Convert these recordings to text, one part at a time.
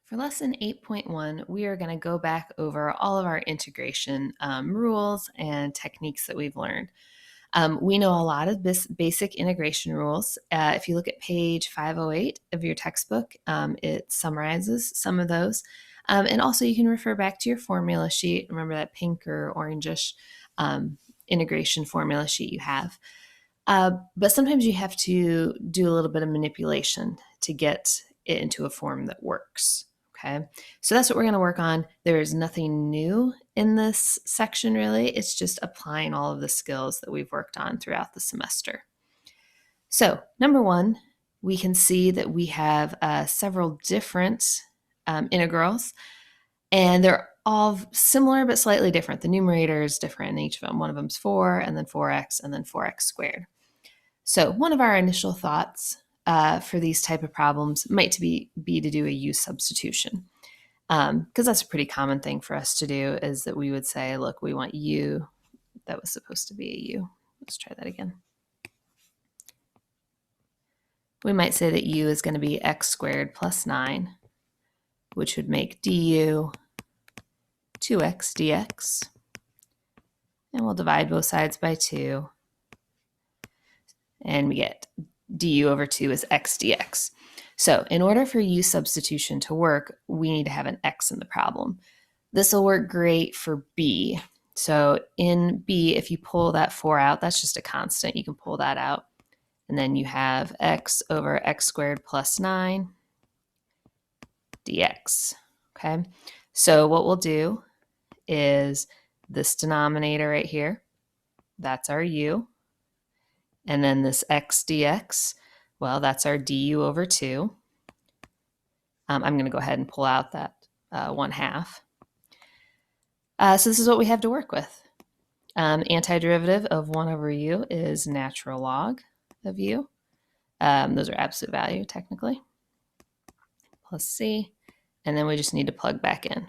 For lesson 8.1, we are going to go back over all of our integration rules and techniques that we've learned. We know a lot of basic integration rules. If you look at page 508 of your textbook, it summarizes some of those. And also you can refer back to your formula sheet. Remember that pink or orangish integration formula sheet you have. But sometimes you have to do a little bit of manipulation to get it into a form that works. Okay, so that's what we're going to work on. There is nothing new in this section, really. It's just applying all of the skills that we've worked on throughout the semester. So, number one, we can see that we have several different integrals, and they're all similar but slightly different. The numerator is different in each of them. One of them's 4, and then 4x, and then 4x squared. So one of our initial thoughts for these type of problems might be to do a u substitution, because that's a pretty common thing for us to do, is that we would say, look, we want u, that was supposed to be a u. Let's try that again. We might say that u is going to be x squared plus 9, which would make du 2x dx. And we'll divide both sides by 2. And we get du over 2 is x dx. So in order for u substitution to work, we need to have an x in the problem. This will work great for b. So in b, if you pull that 4 out, that's just a constant. You can pull that out. And then you have x over x squared plus 9 dx. Okay, so what we'll do is this denominator right here, that's our u. And then this x dx, well, that's our du over 2. I'm going to go ahead and pull out that 1/2. So this is what we have to work with. Antiderivative of 1 over u is natural log of u. Those are absolute value, technically. Plus c. And then we just need to plug back in.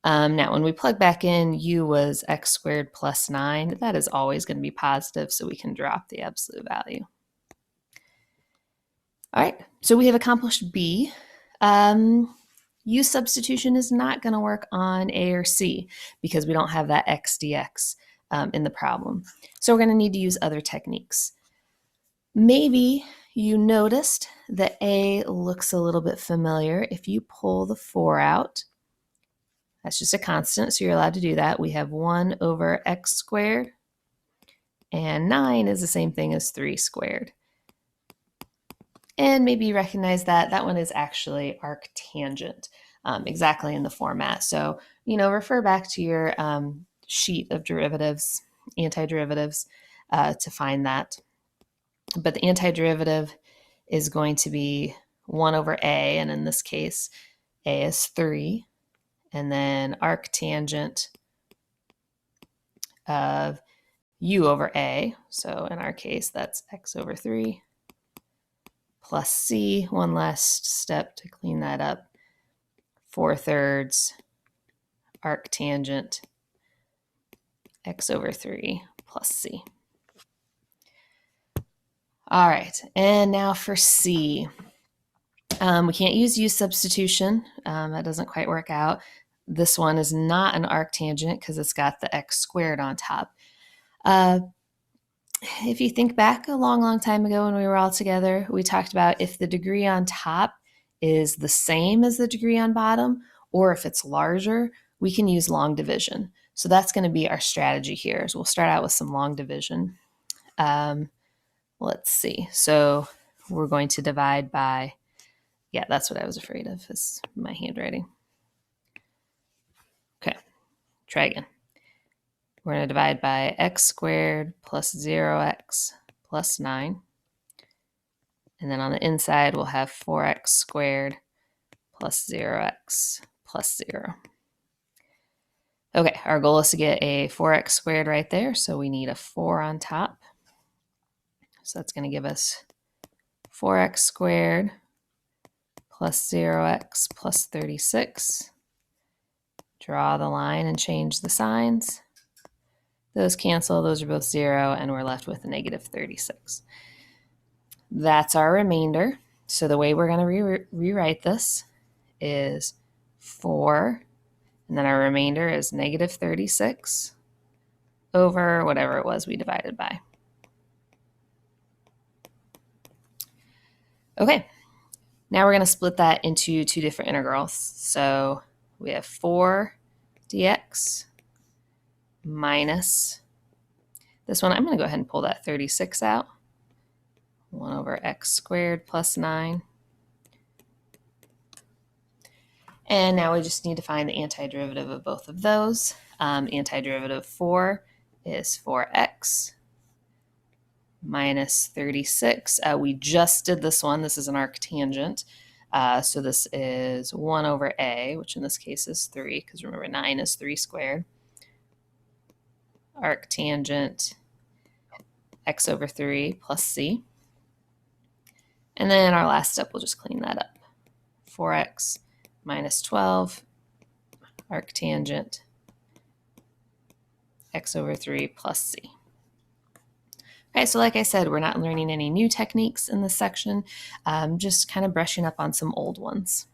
Now, when we plug back in, u was x squared plus 9. That is always going to be positive, so we can drop the absolute value. All right, so we have accomplished b. U substitution is not going to work on a or c because we don't have that x dx in the problem. So we're going to need to use other techniques. Maybe you noticed that a looks a little bit familiar. If you pull the 4 out, that's just a constant, so you're allowed to do that. We have 1 over x squared, and 9 is the same thing as 3 squared. And maybe you recognize that that one is actually arctangent, exactly in the format. So, refer back to your sheet of derivatives, antiderivatives, to find that. But the antiderivative is going to be 1 over a, and in this case, a is 3. And then arctangent of u over a, so in our case, that's x over 3, plus c, one last step to clean that up, 4/3 arctangent x over 3 plus c. All right, and now for c. We can't use u substitution. That doesn't quite work out. This one is not an arctangent because it's got the x squared on top. If you think back a long, long time ago when we were all together, we talked about if the degree on top is the same as the degree on bottom, or if it's larger, we can use long division. So that's going to be our strategy here. So we'll start out with some long division. Let's see. So we're going to divide by, yeah, that's what I was afraid of, is my handwriting. Okay, try again. We're going to divide by x squared plus 0x plus 9. And then on the inside, we'll have 4x squared plus 0x plus 0. Okay, our goal is to get a 4x squared right there, so we need a 4 on top. So that's going to give us 4x squared plus 0x plus 36. Draw the line and change the signs. Those cancel, those are both 0, and we're left with a negative 36. That's our remainder. So the way we're going to rewrite this is 4, and then our remainder is negative 36 over whatever it was we divided by. Okay, now we're going to split that into two different integrals. So we have 4 dx minus this one. I'm going to go ahead and pull that 36 out. 1 over x squared plus 9. And now we just need to find the antiderivative of both of those. Antiderivative of 4 is 4x minus 36. We just did this one. This is an arctangent. So this is 1 over a, which in this case is 3, because remember 9 is 3 squared. Arctangent x over 3 plus c. And then our last step, we'll just clean that up. 4x minus 12, arctangent x over 3 plus c. Okay, so like I said, we're not learning any new techniques in this section, just kind of brushing up on some old ones.